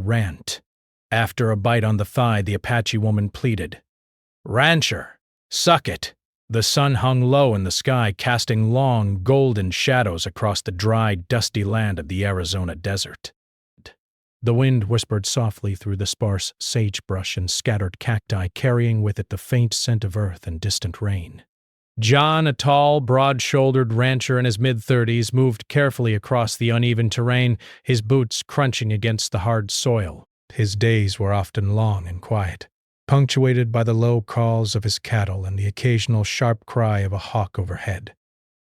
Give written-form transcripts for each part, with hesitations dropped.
rant. After a bite on the thigh, the Apache woman pleaded, "Rancher, suck it." The sun hung low in the sky, casting long, golden shadows across the dry, dusty land of the Arizona desert. The wind whispered softly through the sparse sagebrush and scattered cacti, carrying with it the faint scent of earth and distant rain. John, a tall, broad-shouldered rancher in his mid-30s, moved carefully across the uneven terrain, his boots crunching against the hard soil. His days were often long and quiet, punctuated by the low calls of his cattle and the occasional sharp cry of a hawk overhead.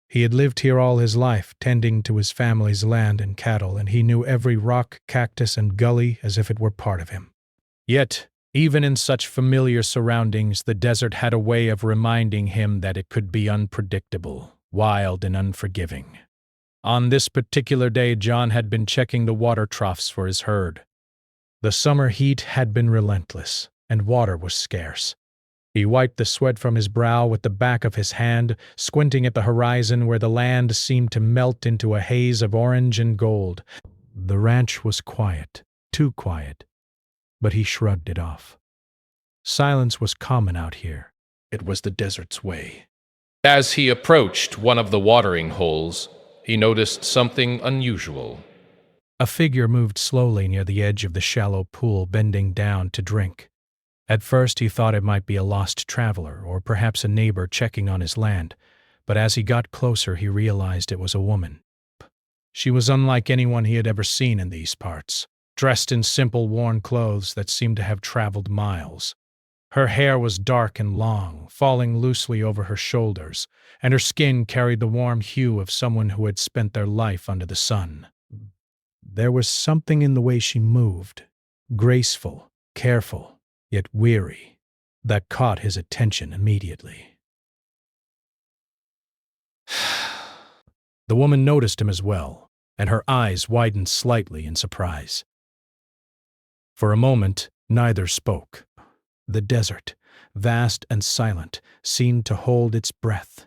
He had lived here all his life, tending to his family's land and cattle, and he knew every rock, cactus, and gully as if it were part of him. Yet, even in such familiar surroundings, the desert had a way of reminding him that it could be unpredictable, wild, and unforgiving. On this particular day, John had been checking the water troughs for his herd. The summer heat had been relentless, and water was scarce. He wiped the sweat from his brow with the back of his hand, squinting at the horizon where the land seemed to melt into a haze of orange and gold. The ranch was quiet, too quiet, but he shrugged it off. Silence was common out here. It was the desert's way. As he approached one of the watering holes, he noticed something unusual. A figure moved slowly near the edge of the shallow pool, bending down to drink. At first he thought it might be a lost traveler, or perhaps a neighbor checking on his land, but as he got closer he realized it was a woman. She was unlike anyone he had ever seen in these parts, dressed in simple, worn clothes that seemed to have traveled miles. Her hair was dark and long, falling loosely over her shoulders, and her skin carried the warm hue of someone who had spent their life under the sun. There was something in the way she moved, graceful, careful, yet weary, that caught his attention immediately. The woman noticed him as well, and her eyes widened slightly in surprise. For a moment, neither spoke. The desert, vast and silent, seemed to hold its breath.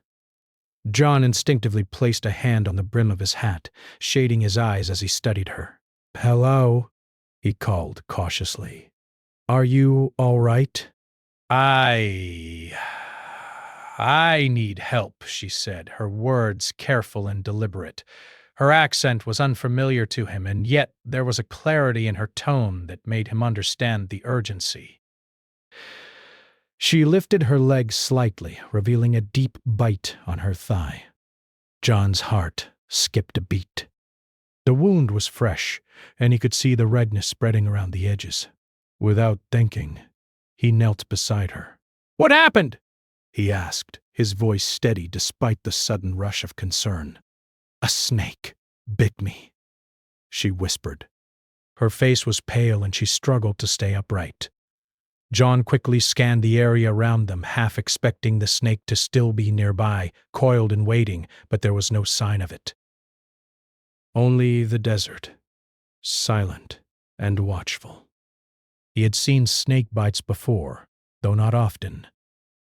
John instinctively placed a hand on the brim of his hat, shading his eyes as he studied her. "Hello," he called cautiously. "Are you all right?" I need help," she said, her words careful and deliberate. Her accent was unfamiliar to him, and yet there was a clarity in her tone that made him understand the urgency. She lifted her leg slightly, revealing a deep bite on her thigh. John's heart skipped a beat. The wound was fresh, and he could see the redness spreading around the edges. Without thinking, he knelt beside her. "What happened?" he asked, his voice steady despite the sudden rush of concern. "A snake bit me," she whispered. Her face was pale and she struggled to stay upright. John quickly scanned the area around them, half expecting the snake to still be nearby, coiled and waiting, but there was no sign of it. Only the desert, silent and watchful. He had seen snake bites before, though not often.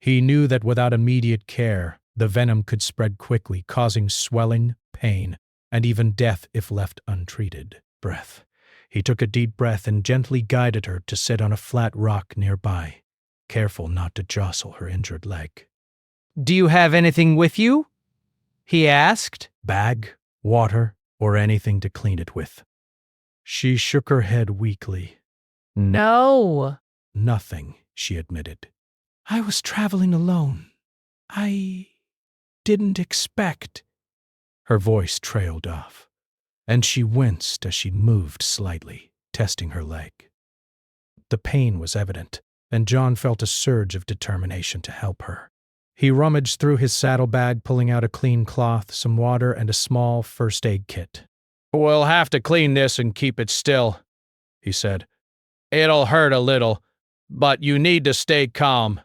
He knew that without immediate care, the venom could spread quickly, causing swelling, pain, and even death if left untreated. Breath. He took a deep breath and gently guided her to sit on a flat rock nearby, careful not to jostle her injured leg. "Do you have anything with you?" he asked. "Bag, water, or anything to clean it with." She shook her head weakly. "No." "Nothing," she admitted. "I was traveling alone. I didn't expect." Her voice trailed off, and she winced as she moved slightly, testing her leg. The pain was evident, and John felt a surge of determination to help her. He rummaged through his saddlebag, pulling out a clean cloth, some water, and a small first aid kit. "We'll have to clean this and keep it still," he said. "It'll hurt a little, but you need to stay calm."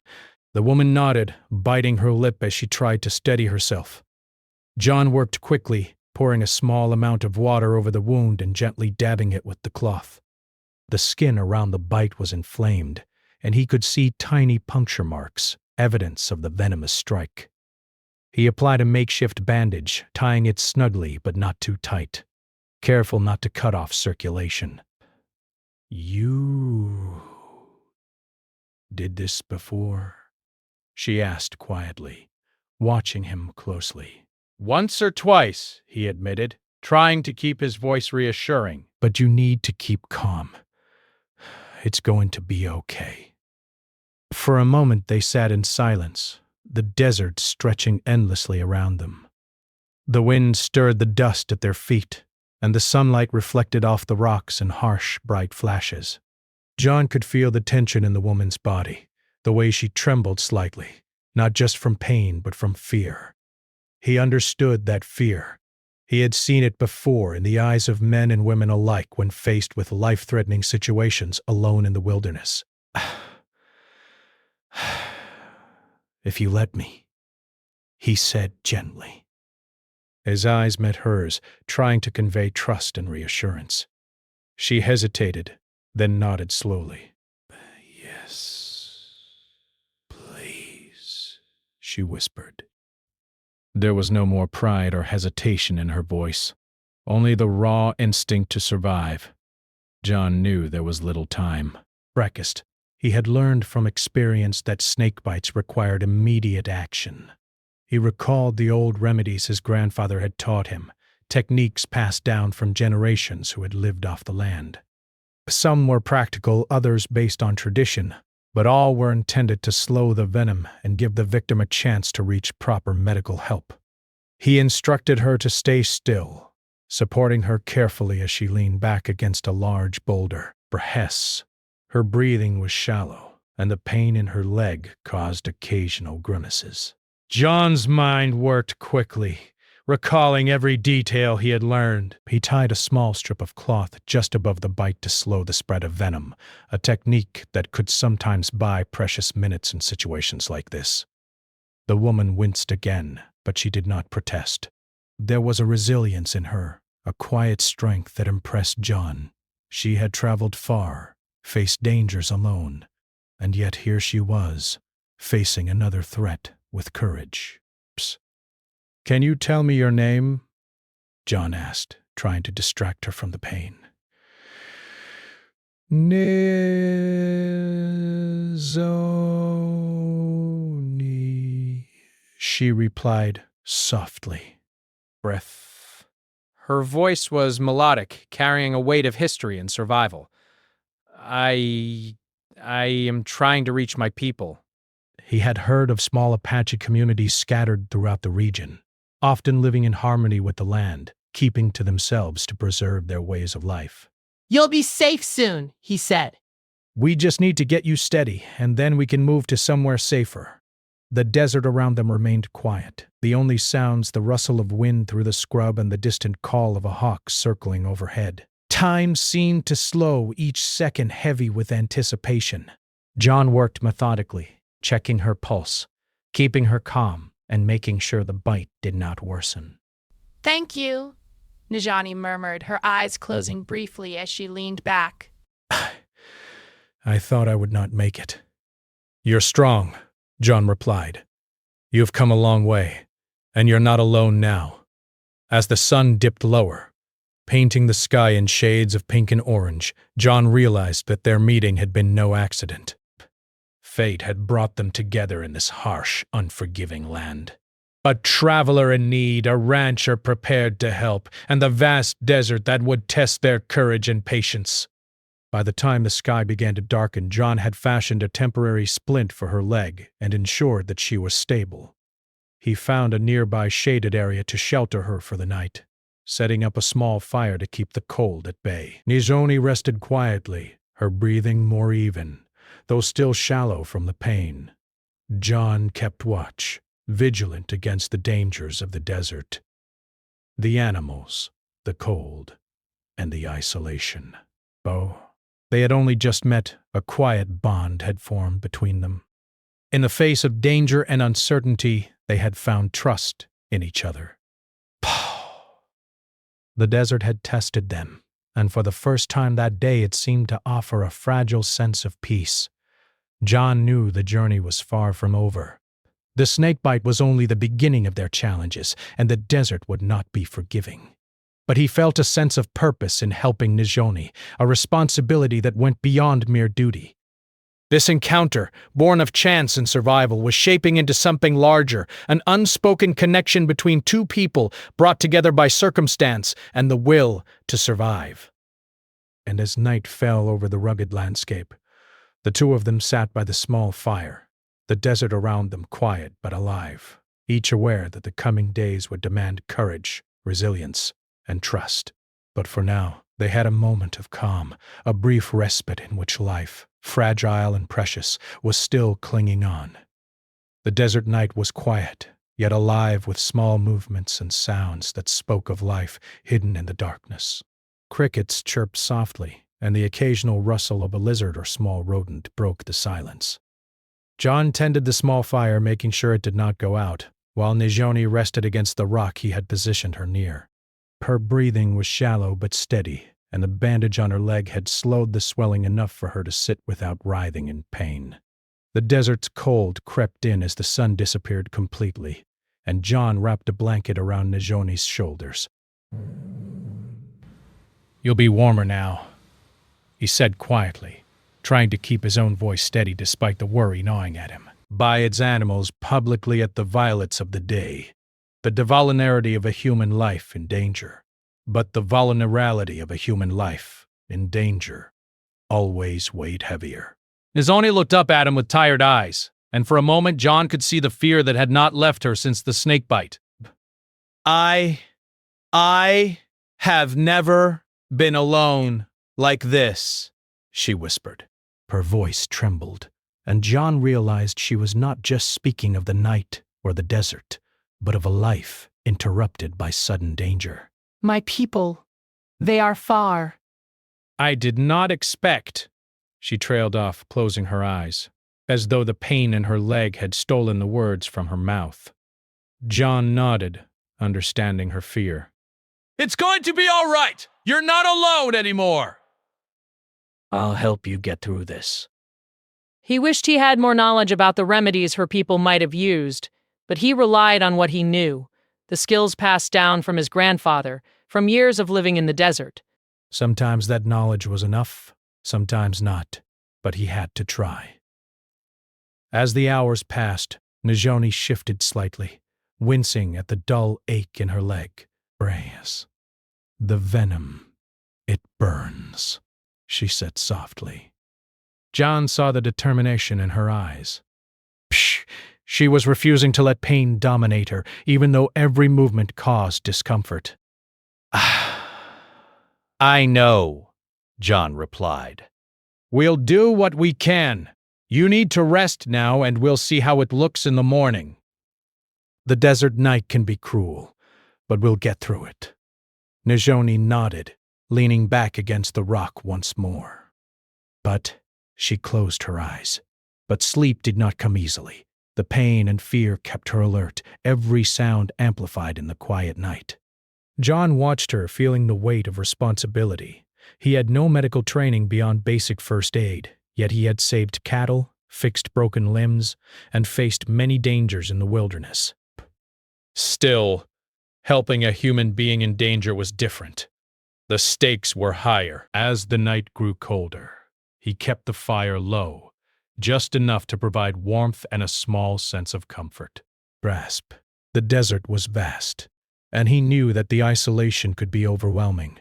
The woman nodded, biting her lip as she tried to steady herself. John worked quickly, pouring a small amount of water over the wound and gently dabbing it with the cloth. The skin around the bite was inflamed, and he could see tiny puncture marks, evidence of the venomous strike. He applied a makeshift bandage, tying it snugly but not too tight, careful not to cut off circulation. You did this before? She asked quietly, watching him closely. Once or twice, he admitted, trying to keep his voice reassuring. But you need to keep calm. It's going to be okay. For a moment they sat in silence, the desert stretching endlessly around them. The wind stirred the dust at their feet, and the sunlight reflected off the rocks in harsh, bright flashes. John could feel the tension in the woman's body, the way she trembled slightly, not just from pain but from fear. He understood that fear. He had seen it before in the eyes of men and women alike when faced with life-threatening situations alone in the wilderness. If you let me, he said gently. His eyes met hers, trying to convey trust and reassurance. She hesitated, then nodded slowly. Yes, please, she whispered. There was no more pride or hesitation in her voice, only the raw instinct to survive. John knew there was little time. Breakfast. He had learned from experience that snake bites required immediate action. He recalled the old remedies his grandfather had taught him, techniques passed down from generations who had lived off the land. Some were practical, others based on tradition, but all were intended to slow the venom and give the victim a chance to reach proper medical help. He instructed her to stay still, supporting her carefully as she leaned back against a large boulder. Perhaps her breathing was shallow, and the pain in her leg caused occasional grimaces. John's mind worked quickly, recalling every detail he had learned. He tied a small strip of cloth just above the bite to slow the spread of venom, a technique that could sometimes buy precious minutes in situations like this. The woman winced again, but she did not protest. There was a resilience in her, a quiet strength that impressed John. She had traveled far, faced dangers alone, and yet here she was, facing another threat with courage. Psst. Can you tell me your name? John asked, trying to distract her from the pain. Nizoni, she replied softly. Breath. Her voice was melodic, carrying a weight of history and survival. I am trying to reach my people. He had heard of small Apache communities scattered throughout the region, often living in harmony with the land, keeping to themselves to preserve their ways of life. You'll be safe soon, he said. We just need to get you steady, and then we can move to somewhere safer. The desert around them remained quiet, the only sounds the rustle of wind through the scrub and the distant call of a hawk circling overhead. Time seemed to slow, each second heavy with anticipation. John worked methodically, checking her pulse, keeping her calm, and making sure the bite did not worsen. Thank you, Najani murmured, her eyes closing briefly as she leaned back. I thought I would not make it. You're strong, John replied. You've come a long way, and you're not alone now. As the sun dipped lower, painting the sky in shades of pink and orange, John realized that their meeting had been no accident. Fate had brought them together in this harsh, unforgiving land. A traveler in need, a rancher prepared to help, and the vast desert that would test their courage and patience. By the time the sky began to darken, John had fashioned a temporary splint for her leg and ensured that she was stable. He found a nearby shaded area to shelter her for the night, setting up a small fire to keep the cold at bay. Nizoni rested quietly, her breathing more even, though still shallow from the pain. John kept watch, vigilant against the dangers of the desert. The animals, the cold, and the isolation. They had only just met, a quiet bond had formed between them. In the face of danger and uncertainty, they had found trust in each other. The desert had tested them, and for the first time that day it seemed to offer a fragile sense of peace. John knew the journey was far from over. The snakebite was only the beginning of their challenges, and the desert would not be forgiving. but he felt a sense of purpose in helping Nijoni, a responsibility that went beyond mere duty. This encounter, born of chance and survival, was shaping into something larger, an unspoken connection between two people brought together by circumstance and the will to survive. And as night fell over the rugged landscape, the two of them sat by the small fire, the desert around them quiet but alive, each aware that the coming days would demand courage, resilience, and trust. But for now, they had a moment of calm, a brief respite in which life, fragile and precious, was still clinging on. The desert night was quiet, yet alive with small movements and sounds that spoke of life hidden in the darkness. Crickets chirped softly, and the occasional rustle of a lizard or small rodent broke the silence. John tended the small fire, making sure it did not go out, while Nijoni rested against the rock he had positioned her near. Her breathing was shallow but steady, and the bandage on her leg had slowed the swelling enough for her to sit without writhing in pain. The desert's cold crept in as the sun disappeared completely, and John wrapped a blanket around Nijoni's shoulders. "You'll be warmer now," he said quietly, trying to keep his own voice steady despite the worry gnawing at him. By its animals publicly at the violets of the day, the vulnerability of a human life in danger. But the vulnerability of a human life in danger always weighed heavier. Nizoni looked up at him with tired eyes, and for a moment John could see the fear that had not left her since the snake bite. I have never been alone like this," she whispered. Her voice trembled, and John realized she was not just speaking of the night or the desert, but of a life interrupted by sudden danger. My people, they are far. "I did not expect," she trailed off, closing her eyes, as though the pain in her leg had stolen the words from her mouth. John nodded, understanding her fear. "It's going to be all right! You're not alone anymore!" "I'll help you get through this." He wished he had more knowledge about the remedies her people might have used, but he relied on what he knew, the skills passed down from his grandfather, from years of living in the desert. Sometimes that knowledge was enough, sometimes not, but he had to try. As the hours passed, Nijoni shifted slightly, wincing at the dull ache in her leg. "Brace. The venom, it burns," she said softly. John saw the determination in her eyes. Psh! She was refusing to let pain dominate her, even though every movement caused discomfort. "I know," John replied. "We'll do what we can. You need to rest now, and we'll see how it looks in the morning. The desert night can be cruel, but we'll get through it." Nijoni nodded, leaning back against the rock once more. But she closed her eyes. But sleep did not come easily. The pain and fear kept her alert, every sound amplified in the quiet night. John watched her, feeling the weight of responsibility. He had no medical training beyond basic first aid, yet he had saved cattle, fixed broken limbs, and faced many dangers in the wilderness. Still, helping a human being in danger was different. The stakes were higher. As the night grew colder, he kept the fire low, just enough to provide warmth and a small sense of comfort. Grasp. The desert was vast, and he knew that the isolation could be overwhelming.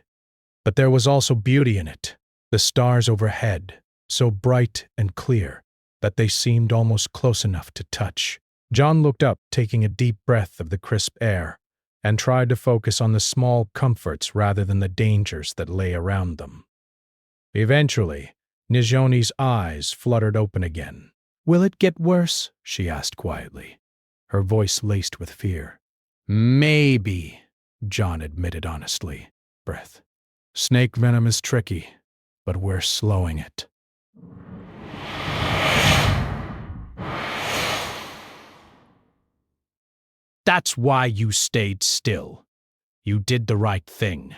But there was also beauty in it. The stars overhead, so bright and clear that they seemed almost close enough to touch. John looked up, taking a deep breath of the crisp air, and tried to focus on the small comforts rather than the dangers that lay around them. Eventually, Nijoni's eyes fluttered open again. "Will it get worse?" she asked quietly, her voice laced with fear. "Maybe," John admitted honestly. Breath. "Snake venom is tricky, but we're slowing it." "That's why you stayed still. You did the right thing."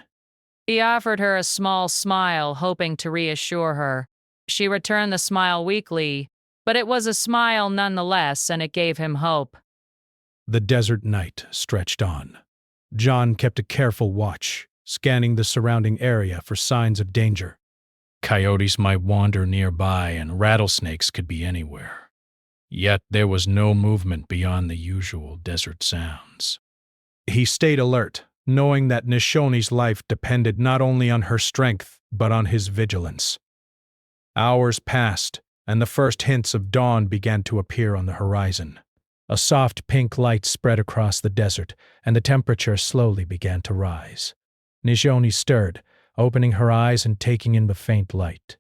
He offered her a small smile, hoping to reassure her. She returned the smile weakly, but it was a smile nonetheless, and it gave him hope. The desert night stretched on. John kept a careful watch, scanning the surrounding area for signs of danger. Coyotes might wander nearby and rattlesnakes could be anywhere. Yet there was no movement beyond the usual desert sounds. He stayed alert, knowing that Nishone's life depended not only on her strength, but on his vigilance. Hours passed, and the first hints of dawn began to appear on the horizon. A soft pink light spread across the desert, and the temperature slowly began to rise. Nishoni stirred, opening her eyes and taking in the faint light.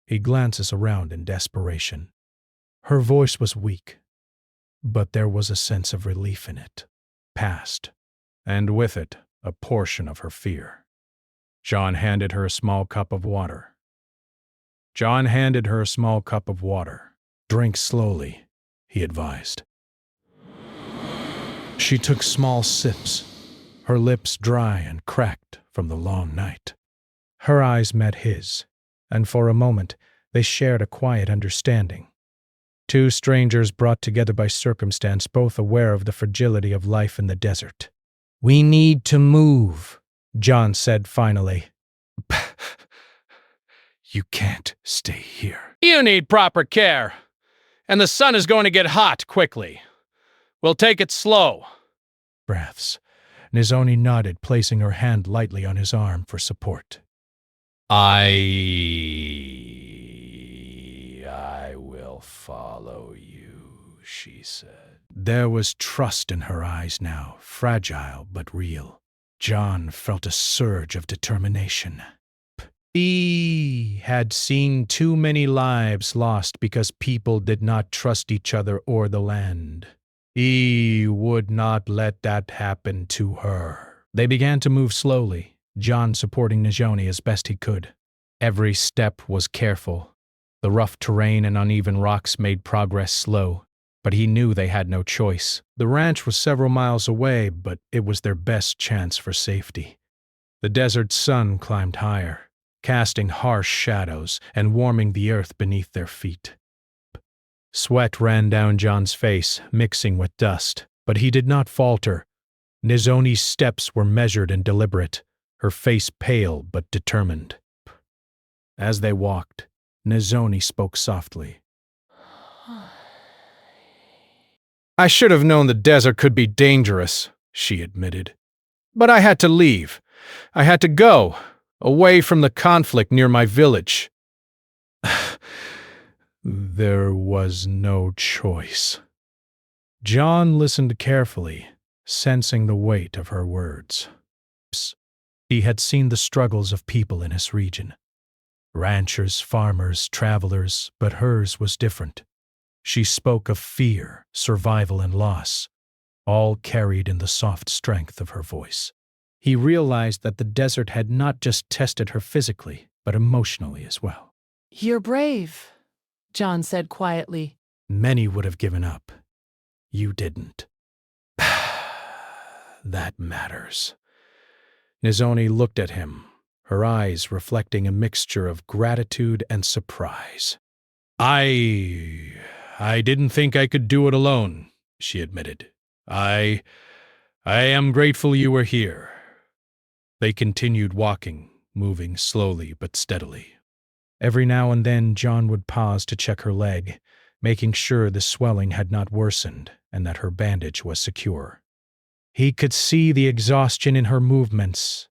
He glances around in desperation. Her voice was weak, but there was a sense of relief in it, past, and with it, a portion of her fear. John handed her a small cup of water. Drink slowly, he advised. She took small sips, her lips dry and cracked from the long night. Her eyes met his, and for a moment they shared a quiet understanding. Two strangers brought together by circumstance, both aware of the fragility of life in the desert. "We need to move," John said finally. "You can't stay here." You need proper care. And the sun is going to get hot quickly. We'll take it slow. Breaths. Nizoni nodded, placing her hand lightly on his arm for support. I will follow you, she said. There was trust in her eyes now, fragile but real. John felt a surge of determination. He had seen too many lives lost because people did not trust each other or the land. He would not let that happen to her. They began to move slowly, John supporting Nijoni as best he could. Every step was careful. The rough terrain and uneven rocks made progress slow, but he knew they had no choice. The ranch was several miles away, but it was their best chance for safety. The desert sun climbed higher, casting harsh shadows and warming the earth beneath their feet. Sweat ran down John's face, mixing with dust, but he did not falter. Nizoni's steps were measured and deliberate, her face pale but determined. As they walked, Nizoni spoke softly. "I should have known the desert could be dangerous," she admitted. "But I had to leave. I had to go, away from the conflict near my village." There was no choice. John listened carefully, sensing the weight of her words. He had seen the struggles of people in his region. Ranchers, farmers, travelers, but hers was different. She spoke of fear, survival, and loss, all carried in the soft strength of her voice. He realized that the desert had not just tested her physically, but emotionally as well. "You're brave," John said quietly. "Many would have given up. You didn't." "That matters." Nizoni looked at him, her eyes reflecting a mixture of gratitude and surprise. I didn't think I could do it alone," she admitted. I am grateful you were here." They continued walking, moving slowly but steadily. Every now and then John would pause to check her leg, making sure the swelling had not worsened and that her bandage was secure. He could see the exhaustion in her movements,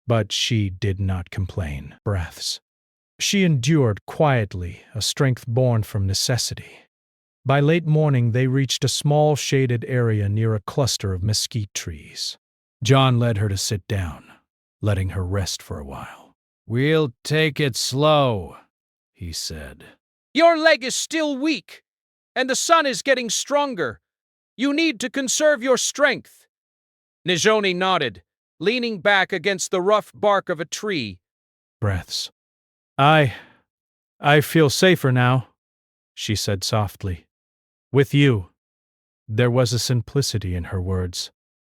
but she did not complain. Breaths. She endured quietly, a strength born from necessity. By late morning they reached a small shaded area near a cluster of mesquite trees. John led her to sit down, letting her rest for a while. "We'll take it slow," he said. Your leg is still weak, and the sun is getting stronger. You need to conserve your strength. Nijoni nodded, leaning back against the rough bark of a tree. Breaths. I feel safer now," she said softly. "With you." There was a simplicity in her words,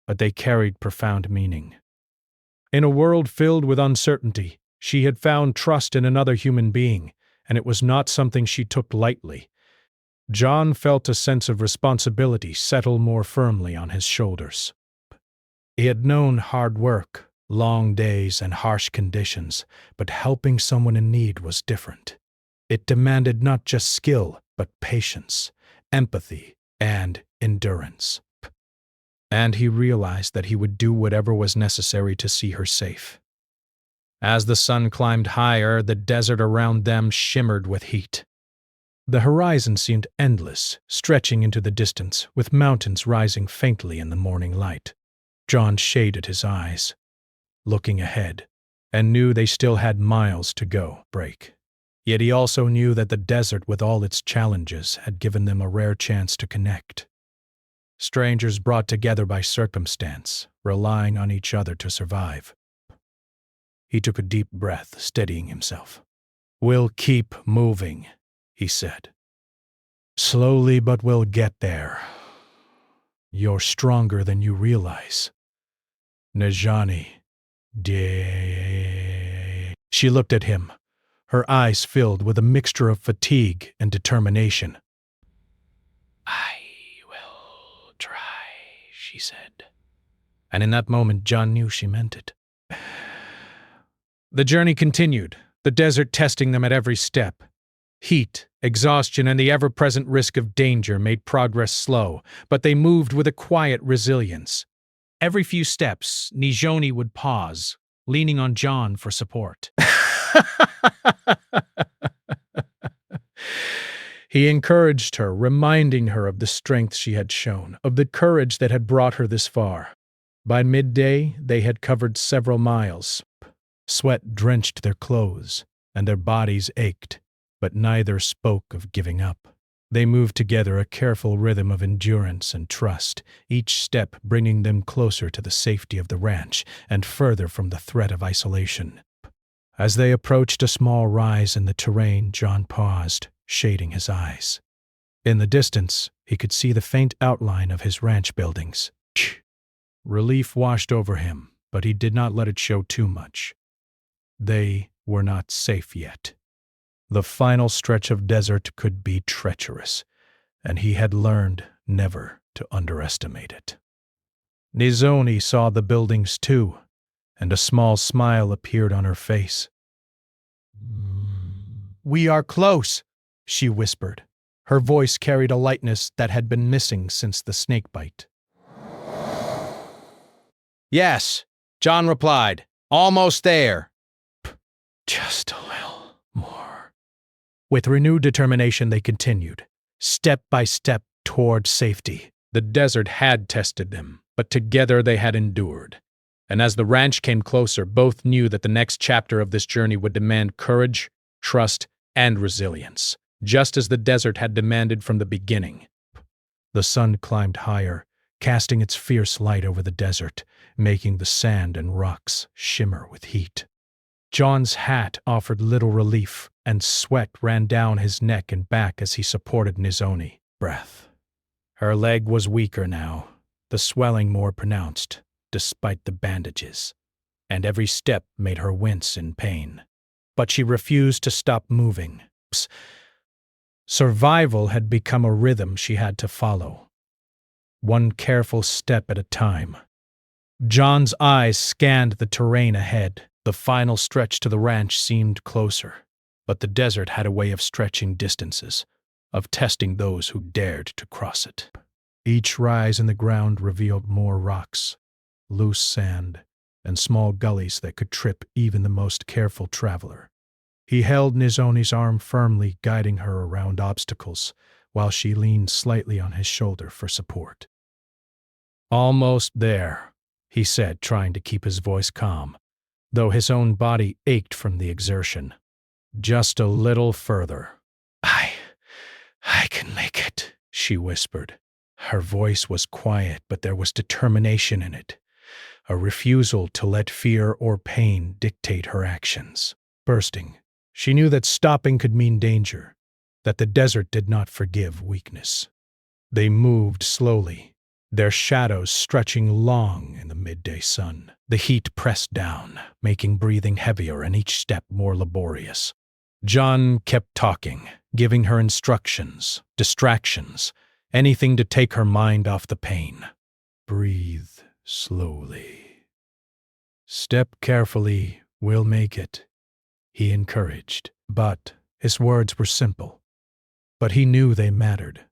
but they carried profound meaning. In a world filled with uncertainty, she had found trust in another human being, and it was not something she took lightly. John felt a sense of responsibility settle more firmly on his shoulders. He had known hard work, long days, and harsh conditions, but helping someone in need was different. It demanded not just skill, but patience, empathy, and endurance. And he realized that he would do whatever was necessary to see her safe. As the sun climbed higher, the desert around them shimmered with heat. The horizon seemed endless, stretching into the distance, with mountains rising faintly in the morning light. John shaded his eyes, looking ahead, and knew they still had miles to go. Yet he also knew that the desert, with all its challenges, had given them a rare chance to connect. Strangers brought together by circumstance, relying on each other to survive. He took a deep breath, steadying himself. "We'll keep moving," he said. "Slowly, but we'll get there. You're stronger than you realize. Najani, dear." She looked at him, her eyes filled with a mixture of fatigue and determination. "I will try," she said. And in that moment, John knew she meant it. The journey continued, the desert testing them at every step. Heat, exhaustion, and the ever-present risk of danger made progress slow, but they moved with a quiet resilience. Every few steps, Nijoni would pause, leaning on John for support. He encouraged her, reminding her of the strength she had shown, of the courage that had brought her this far. By midday, they had covered several miles. Sweat drenched their clothes, and their bodies ached, but neither spoke of giving up. They moved together, a careful rhythm of endurance and trust, each step bringing them closer to the safety of the ranch and further from the threat of isolation. As they approached a small rise in the terrain, John paused, shading his eyes. In the distance, he could see the faint outline of his ranch buildings. Relief washed over him, but he did not let it show too much. They were not safe yet. The final stretch of desert could be treacherous, and he had learned never to underestimate it. Nizoni saw the buildings too, and a small smile appeared on her face. "We are close," she whispered. Her voice carried a lightness that had been missing since the snakebite. "Yes," John replied. "Almost there." Just a little more. With renewed determination, they continued, step by step toward safety. The desert had tested them, but together they had endured. And as the ranch came closer, both knew that the next chapter of this journey would demand courage, trust, and resilience, just as the desert had demanded from the beginning. The sun climbed higher, casting its fierce light over the desert, making the sand and rocks shimmer with heat. John's hat offered little relief, and sweat ran down his neck and back as he supported Nizoni's breath. Her leg was weaker now, the swelling more pronounced, despite the bandages, and every step made her wince in pain. But she refused to stop moving. Survival had become a rhythm she had to follow, one careful step at a time. John's eyes scanned the terrain ahead. The final stretch to the ranch seemed closer, but the desert had a way of stretching distances, of testing those who dared to cross it. Each rise in the ground revealed more rocks, loose sand, and small gullies that could trip even the most careful traveler. He held Nizoni's arm firmly, guiding her around obstacles, while she leaned slightly on his shoulder for support. "Almost there," he said, trying to keep his voice calm, though his own body ached from the exertion. "Just a little further." I can make it," she whispered. Her voice was quiet, but there was determination in it, a refusal to let fear or pain dictate her actions. Bursting, she knew that stopping could mean danger, that the desert did not forgive weakness. They moved slowly, their shadows stretching long in the midday sun. The heat pressed down, making breathing heavier and each step more laborious. John kept talking, giving her instructions, distractions, anything to take her mind off the pain. Breathe slowly. Step carefully, we'll make it, he encouraged. But his words were simple. But he knew they mattered.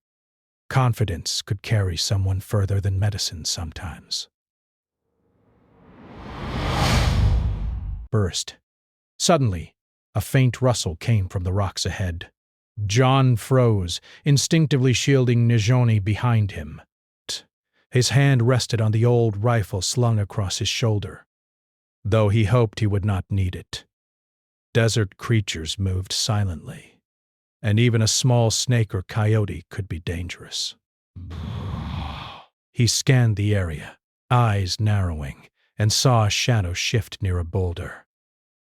Confidence could carry someone further than medicine sometimes. Burst. Suddenly, a faint rustle came from the rocks ahead. John froze, instinctively shielding Nijoni behind him. His hand rested on the old rifle slung across his shoulder, though he hoped he would not need it. Desert creatures moved silently, and even a small snake or coyote could be dangerous. He scanned the area, eyes narrowing, and saw a shadow shift near a boulder.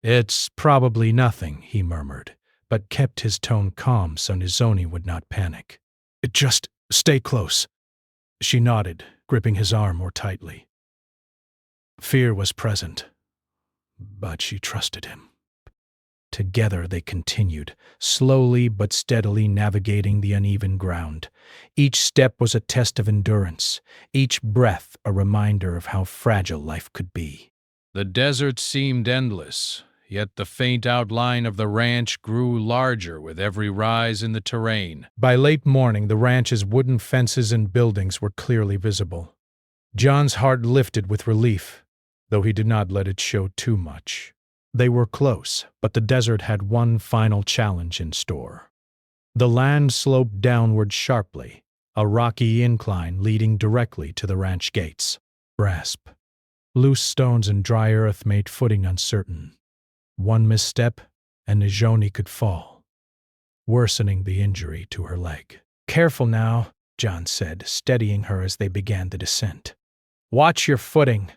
It's probably nothing, he murmured, but kept his tone calm so Nizoni would not panic. Just stay close. She nodded, gripping his arm more tightly. Fear was present, but she trusted him. Together they continued, slowly but steadily navigating the uneven ground. Each step was a test of endurance, each breath a reminder of how fragile life could be. The desert seemed endless, yet the faint outline of the ranch grew larger with every rise in the terrain. By late morning, the ranch's wooden fences and buildings were clearly visible. John's heart lifted with relief, though he did not let it show too much. They were close, but the desert had one final challenge in store. The land sloped downward sharply, a rocky incline leading directly to the ranch gates. Grasp. Loose stones and dry earth made footing uncertain. One misstep, and Nijoni could fall, worsening the injury to her leg. Careful now, John said, steadying her as they began the descent. Watch your footing.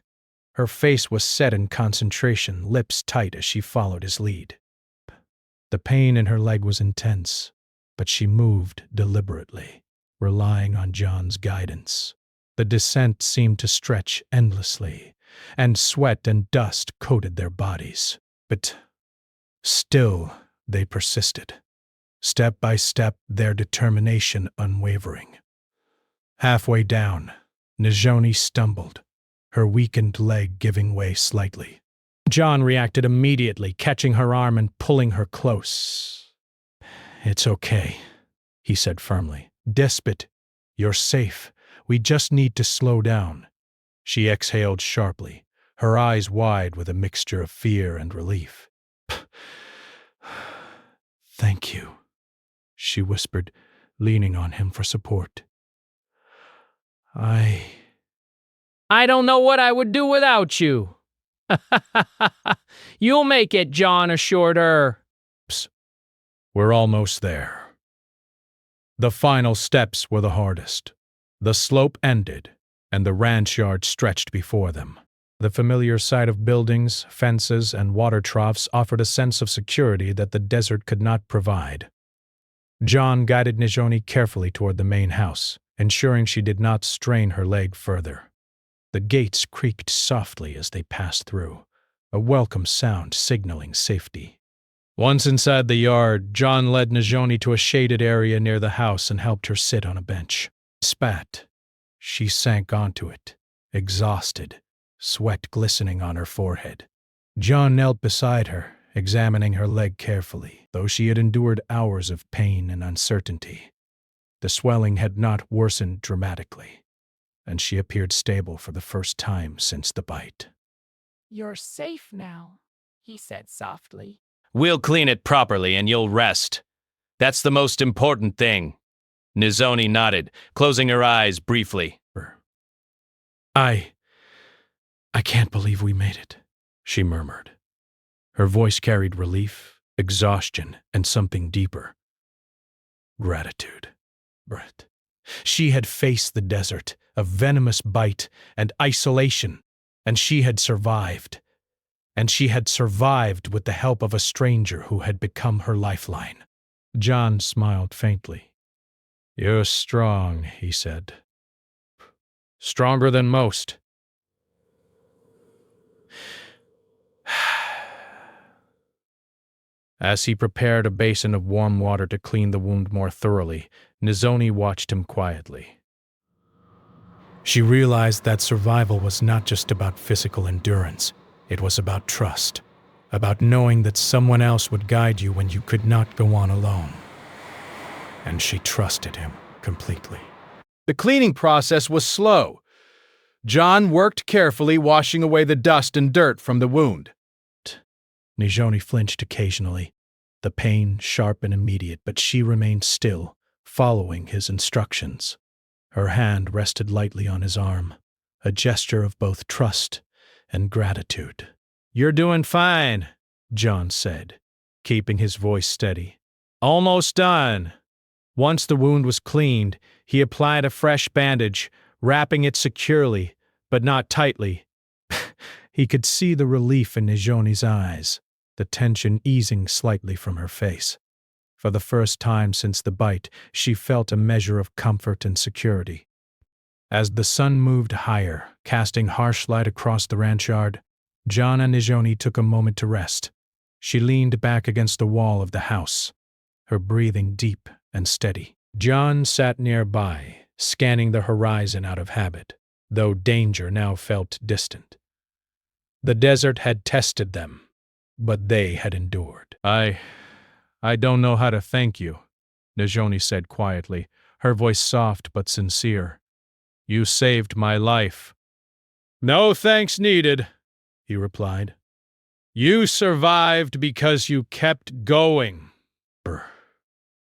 Her face was set in concentration, lips tight as she followed his lead. The pain in her leg was intense, but she moved deliberately, relying on John's guidance. The descent seemed to stretch endlessly, and sweat and dust coated their bodies. But still they persisted, step by step, their determination unwavering. Halfway down, Nijoni stumbled, her weakened leg giving way slightly. John reacted immediately, catching her arm and pulling her close. It's okay, he said firmly. Despot, you're safe. We just need to slow down. She exhaled sharply, her eyes wide with a mixture of fear and relief. Thank you, she whispered, leaning on him for support. I don't know what I would do without you. You'll make it, John assured her. We're almost there. The final steps were the hardest. The slope ended, and the ranch yard stretched before them. The familiar sight of buildings, fences, and water troughs offered a sense of security that the desert could not provide. John guided Nijoni carefully toward the main house, ensuring she did not strain her leg further. The gates creaked softly as they passed through, a welcome sound signaling safety. Once inside the yard, John led Nijoni to a shaded area near the house and helped her sit on a bench. Spat. She sank onto it, exhausted, sweat glistening on her forehead. John knelt beside her, examining her leg carefully, though she had endured hours of pain and uncertainty. The swelling had not worsened dramatically, and she appeared stable for the first time since the bite. You're safe now, he said softly. We'll clean it properly and you'll rest. That's the most important thing. Nizoni nodded, closing her eyes briefly. I can't believe we made it, she murmured. Her voice carried relief, exhaustion, and something deeper. Gratitude. Brett. She had faced the desert, a venomous bite, and isolation, and she had survived. And she had survived with the help of a stranger who had become her lifeline. John smiled faintly. You're strong, he said. Stronger than most. As he prepared a basin of warm water to clean the wound more thoroughly, Nizoni watched him quietly. She realized that survival was not just about physical endurance. It was about trust, about knowing that someone else would guide you when you could not go on alone. And she trusted him completely. The cleaning process was slow. John worked carefully, washing away the dust and dirt from the wound. Nizoni flinched occasionally, the pain sharp and immediate, but she remained still, following his instructions. Her hand rested lightly on his arm, a gesture of both trust and gratitude. "You're doing fine," John said, keeping his voice steady. "Almost done." Once the wound was cleaned, he applied a fresh bandage, wrapping it securely, but not tightly. He could see the relief in Nizoni's eyes, the tension easing slightly from her face. For the first time since the bite, she felt a measure of comfort and security. As the sun moved higher, casting harsh light across the ranch yard, John and Nizoni took a moment to rest. She leaned back against the wall of the house, her breathing deep and steady. John sat nearby, scanning the horizon out of habit, though danger now felt distant. The desert had tested them, but they had endured. I don't know how to thank you," Nizoni said quietly, her voice soft but sincere. "You saved my life." "No thanks needed," he replied. "You survived because you kept going."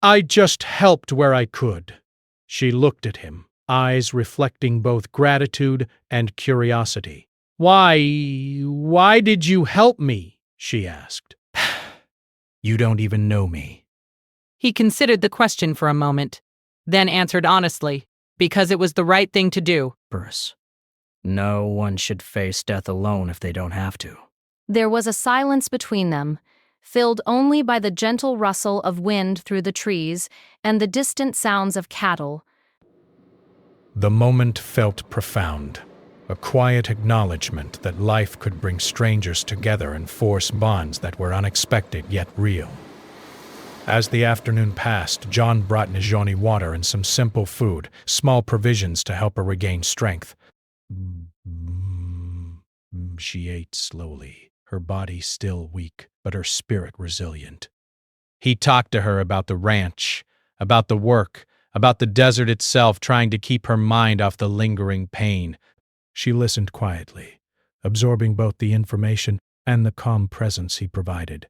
"I just helped where I could." She looked at him, eyes reflecting both gratitude and curiosity. Why did you help me?" she asked. "You don't even know me." He considered the question for a moment, then answered honestly, because it was the right thing to do. Bruce, no one should face death alone if they don't have to. There was a silence between them, filled only by the gentle rustle of wind through the trees and the distant sounds of cattle. The moment felt profound, a quiet acknowledgement that life could bring strangers together and force bonds that were unexpected yet real. As the afternoon passed, John brought Nizoni water and some simple food, small provisions to help her regain strength. She ate slowly, her body still weak, but her spirit resilient. He talked to her about the ranch, about the work, about the desert itself, trying to keep her mind off the lingering pain. She listened quietly, absorbing both the information and the calm presence he provided.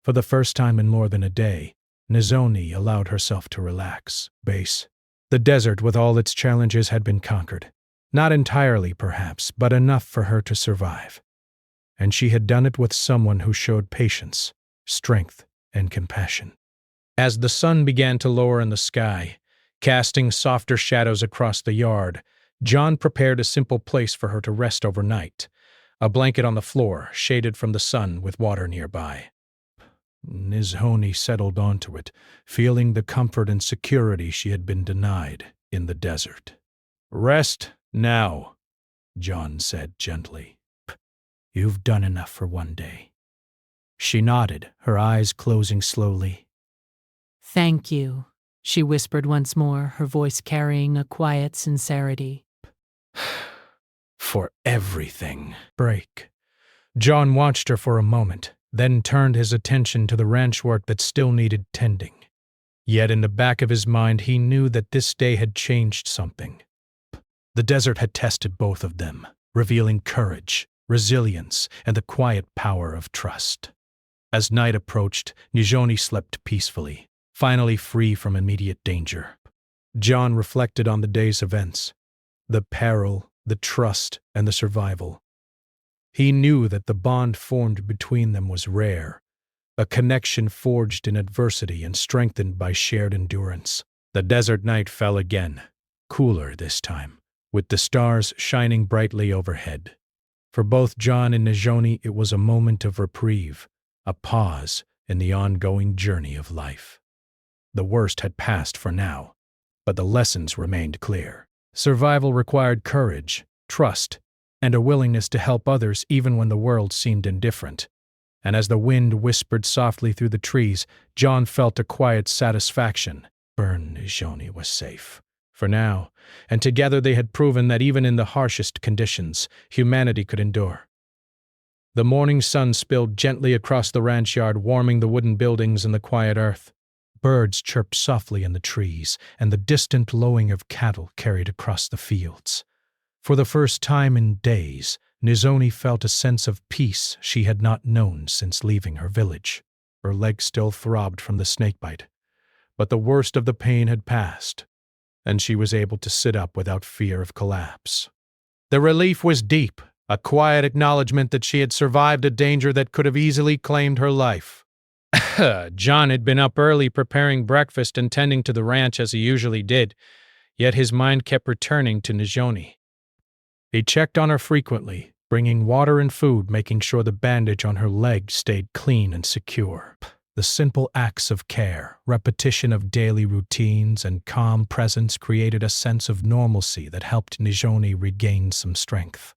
For the first time in more than a day, Nizoni allowed herself to relax. The desert with all its challenges had been conquered. Not entirely, perhaps, but enough for her to survive. And she had done it with someone who showed patience, strength, and compassion. As the sun began to lower in the sky, casting softer shadows across the yard, John prepared a simple place for her to rest overnight, a blanket on the floor, shaded from the sun with water nearby. Nizoni settled onto it, feeling the comfort and security she had been denied in the desert. "Rest now," John said gently. "You've done enough for one day." She nodded, her eyes closing slowly. "Thank you," she whispered once more, her voice carrying a quiet sincerity. "For everything." John watched her for a moment, then turned his attention to the ranch work that still needed tending. Yet in the back of his mind he knew that this day had changed something. The desert had tested both of them, revealing courage, resilience, and the quiet power of trust. As night approached, Nizoni slept peacefully, finally free from immediate danger. John reflected on the day's events, the peril, the trust, and the survival. He knew that the bond formed between them was rare, a connection forged in adversity and strengthened by shared endurance. The desert night fell again, cooler this time, with the stars shining brightly overhead. For both John and Nizoni, it was a moment of reprieve, a pause in the ongoing journey of life. The worst had passed for now, but the lessons remained clear. Survival required courage, trust, and a willingness to help others even when the world seemed indifferent. and as the wind whispered softly through the trees, John felt a quiet satisfaction. Nijoni was safe. For now, and together they had proven that even in the harshest conditions, humanity could endure. The morning sun spilled gently across the ranch yard, warming the wooden buildings and the quiet earth. Birds chirped softly in the trees, and the distant lowing of cattle carried across the fields. For the first time in days, Nizoni felt a sense of peace she had not known since leaving her village. Her leg still throbbed from the snakebite, but the worst of the pain had passed, and she was able to sit up without fear of collapse. The relief was deep, a quiet acknowledgement that she had survived a danger that could have easily claimed her life. John had been up early preparing breakfast and tending to the ranch as he usually did, yet his mind kept returning to Nijoni. He checked on her frequently, bringing water and food, making sure the bandage on her leg stayed clean and secure. The simple acts of care, repetition of daily routines, and calm presence created a sense of normalcy that helped Nijoni regain some strength.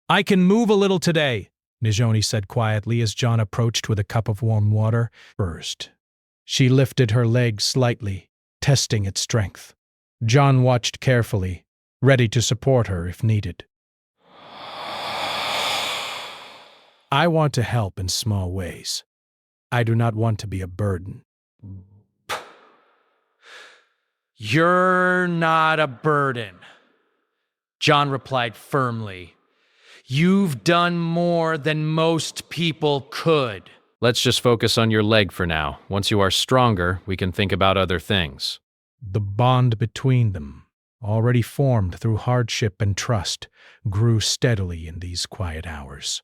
"I can move a little today," Nijoni said quietly as John approached with a cup of warm water. First, she lifted her leg slightly, testing its strength. John watched carefully, ready to support her if needed. "I want to help in small ways. I do not want to be a burden." "You're not a burden," John replied firmly. "You've done more than most people could." "Let's just focus on your leg for now. Once you are stronger, we can think about other things." The bond between them, already formed through hardship and trust, grew steadily in these quiet hours.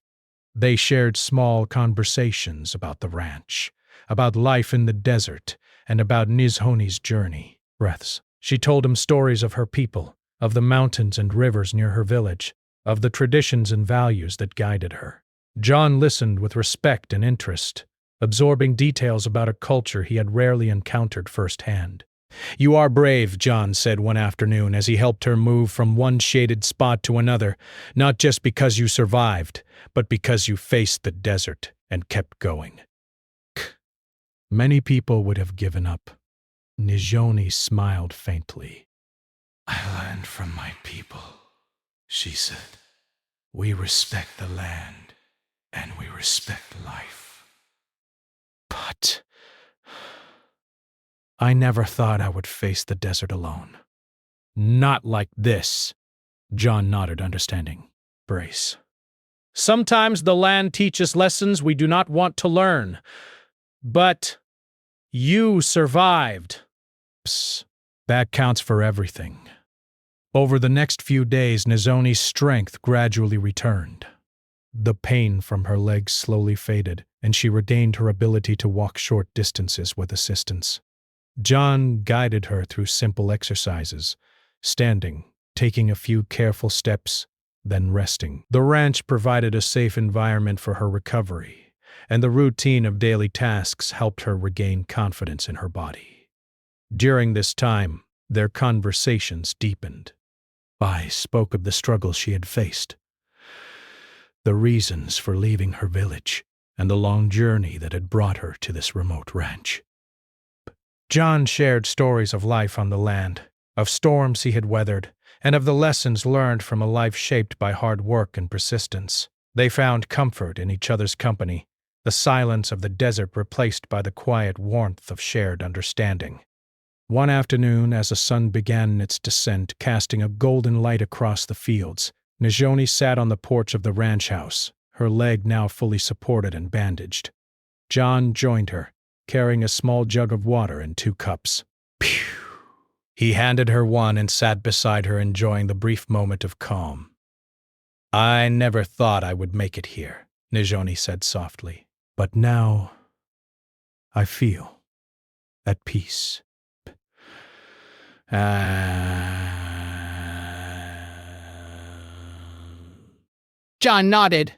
They shared small conversations about the ranch, about life in the desert, and about Nizhoni's journey. Breaths. She told him stories of her people, of the mountains and rivers near her village, of the traditions and values that guided her. John listened with respect and interest, absorbing details about a culture he had rarely encountered firsthand. "You are brave," John said one afternoon as he helped her move from one shaded spot to another, "not just because you survived, but because you faced the desert and kept going." Many people would have given up. Nijoni smiled faintly. "I learned from my people," she said. "We respect the land, and we respect life. But I never thought I would face the desert alone. Not like this." John nodded, understanding. "Brace. Sometimes the land teaches lessons we do not want to learn. But you survived. Psst, that counts for everything." Over the next few days, Nizoni's strength gradually returned. The pain from her legs slowly faded, and she regained her ability to walk short distances with assistance. John guided her through simple exercises, standing, taking a few careful steps, then resting. The ranch provided a safe environment for her recovery, and the routine of daily tasks helped her regain confidence in her body. During this time, their conversations deepened. I spoke of the struggles she had faced, the reasons for leaving her village, and the long journey that had brought her to this remote ranch. John shared stories of life on the land, of storms he had weathered, and of the lessons learned from a life shaped by hard work and persistence. They found comfort in each other's company, the silence of the desert replaced by the quiet warmth of shared understanding. One afternoon, as the sun began its descent, casting a golden light across the fields, Nijoni sat on the porch of the ranch house, her leg now fully supported and bandaged. John joined her, carrying a small jug of water and 2 cups. Phew! He handed her one and sat beside her, enjoying the brief moment of calm. "I never thought I would make it here," Nijoni said softly. "But now I feel at peace." John nodded.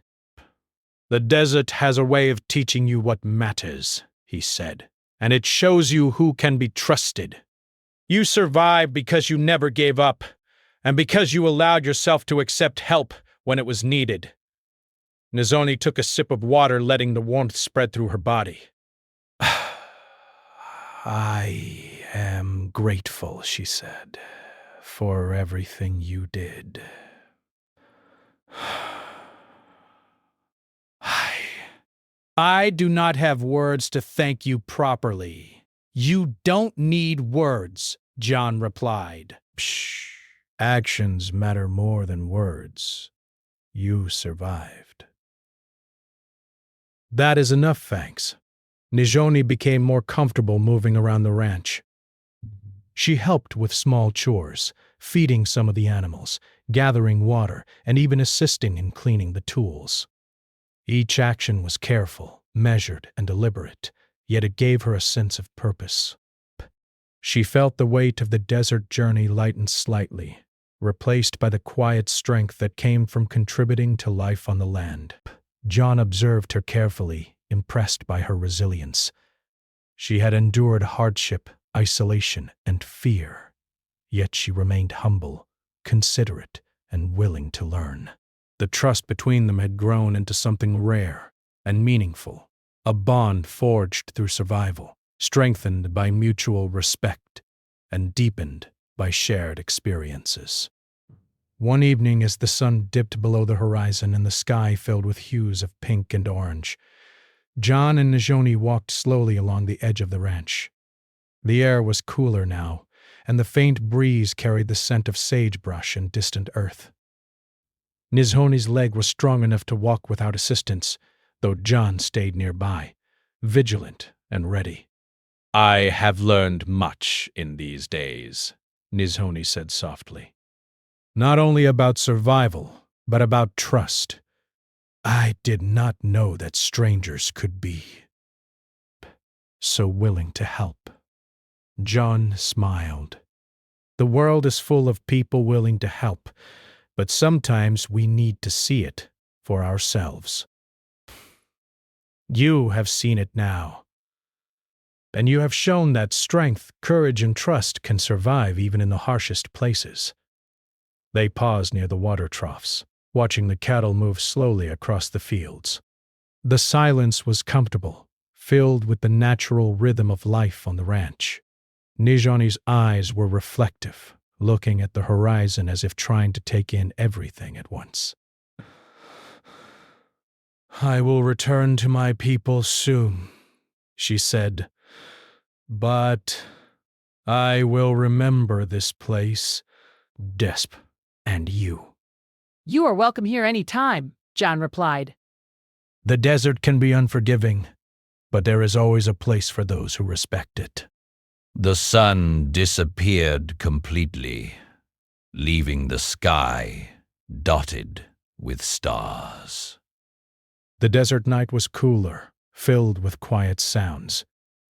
"The desert has a way of teaching you what matters," he said, "and it shows you who can be trusted. You survived because you never gave up, and because you allowed yourself to accept help when it was needed. Nizoni took a sip of water, letting the warmth spread through her body. I am grateful, she said, for everything you did. I do not have words to thank you properly. You don't need words, John replied. Psh, actions matter more than words. You survived. That is enough, thanks. Nizoni became more comfortable moving around the ranch. She helped with small chores, feeding some of the animals, gathering water, and even assisting in cleaning the tools. Each action was careful, measured, and deliberate, yet it gave her a sense of purpose. She felt the weight of the desert journey lighten slightly, replaced by the quiet strength that came from contributing to life on the land. John observed her carefully, impressed by her resilience. She had endured hardship, isolation, and fear, yet she remained humble, considerate, and willing to learn. The trust between them had grown into something rare and meaningful, a bond forged through survival, strengthened by mutual respect, and deepened by shared experiences. One evening, as the sun dipped below the horizon and the sky filled with hues of pink and orange, John and Nizoni walked slowly along the edge of the ranch. The air was cooler now, and the faint breeze carried the scent of sagebrush and distant earth. Nizoni's leg was strong enough to walk without assistance, though John stayed nearby, vigilant and ready. I have learned much in these days, Nizoni said softly. Not only about survival, but about trust. I did not know that strangers could be so willing to help. John smiled. The world is full of people willing to help, but sometimes we need to see it for ourselves. You have seen it now, and you have shown that strength, courage, and trust can survive even in the harshest places. They paused near the water troughs, watching the cattle move slowly across the fields. The silence was comfortable, filled with the natural rhythm of life on the ranch. Nizoni's eyes were reflective, looking at the horizon as if trying to take in everything at once. I will return to my people soon, she said, but I will remember this place, Desp, and you. You are welcome here any time, John replied. The desert can be unforgiving, but there is always a place for those who respect it. The sun disappeared completely, leaving the sky dotted with stars. The desert night was cooler, filled with quiet sounds,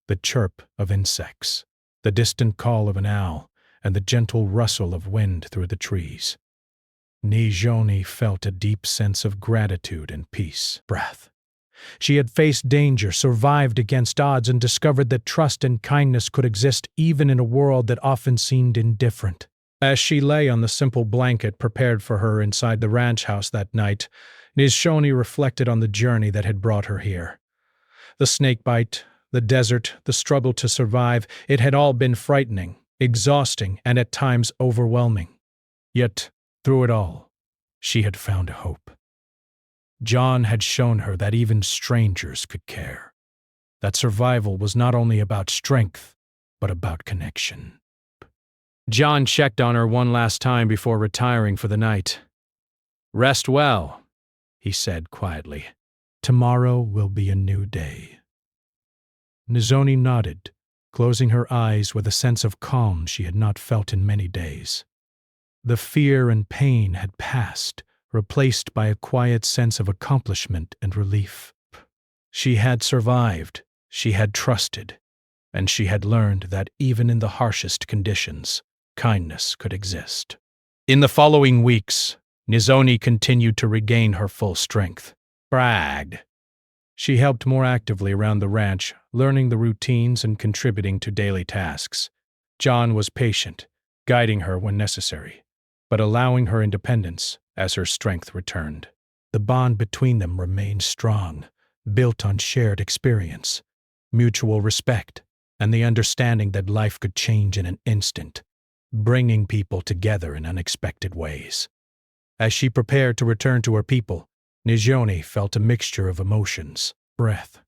the chirp of insects, the distant call of an owl, and the gentle rustle of wind through the trees. Nizoni felt a deep sense of gratitude and peace. Breath. She had faced danger, survived against odds, and discovered that trust and kindness could exist even in a world that often seemed indifferent. As she lay on the simple blanket prepared for her inside the ranch house that night, Nizoni reflected on the journey that had brought her here. The snakebite, the desert, the struggle to survive, it had all been frightening, exhausting, and at times overwhelming. Yet, through it all, she had found hope. John had shown her that even strangers could care, that survival was not only about strength, but about connection. John checked on her one last time before retiring for the night. Rest well, he said quietly. Tomorrow will be a new day. Nizoni nodded, closing her eyes with a sense of calm she had not felt in many days. The fear and pain had passed, replaced by a quiet sense of accomplishment and relief. She had survived, she had trusted, and she had learned that even in the harshest conditions, kindness could exist. In the following weeks, Nizoni continued to regain her full strength. Bragged. She helped more actively around the ranch, learning the routines and contributing to daily tasks. John was patient, guiding her when necessary, but allowing her independence as her strength returned. The bond between them remained strong, built on shared experience, mutual respect, and the understanding that life could change in an instant, bringing people together in unexpected ways. As she prepared to return to her people, Nijoni felt a mixture of emotions, breath,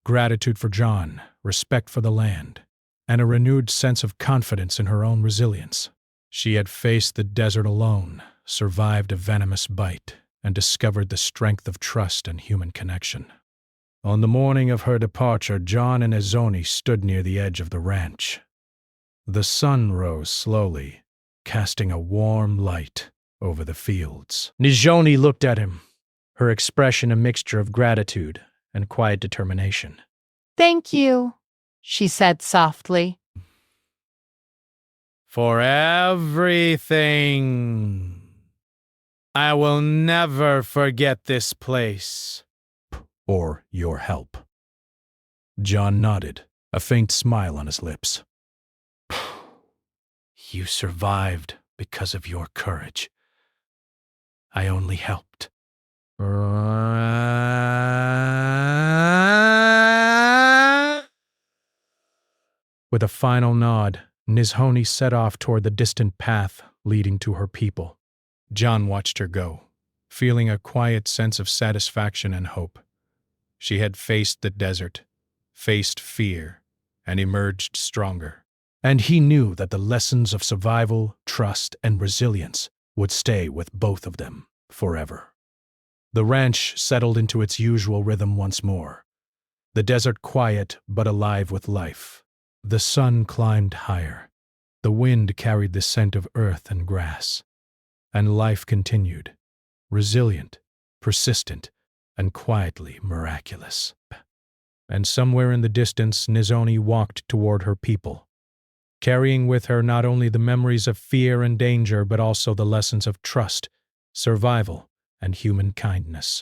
gratitude for John, respect for the land, and a renewed sense of confidence in her own resilience. She had faced the desert alone, survived a venomous bite, and discovered the strength of trust and human connection. On the morning of her departure, John and Nijoni stood near the edge of the ranch. The sun rose slowly, casting a warm light over the fields. Nijoni looked at him, her expression a mixture of gratitude and quiet determination. Thank you, she said softly. For everything. I will never forget this place. Or your help. John nodded, a faint smile on his lips. You survived because of your courage. I only helped. With a final nod, Nijoni set off toward the distant path leading to her people. John watched her go, feeling a quiet sense of satisfaction and hope. She had faced the desert, faced fear, and emerged stronger. And he knew that the lessons of survival, trust, and resilience would stay with both of them forever. The ranch settled into its usual rhythm once more. The desert quiet but alive with life. The sun climbed higher. The wind carried the scent of earth and grass. And life continued, resilient, persistent, and quietly miraculous. And somewhere in the distance, Nijoni walked toward her people, carrying with her not only the memories of fear and danger, but also the lessons of trust, survival, and human kindness.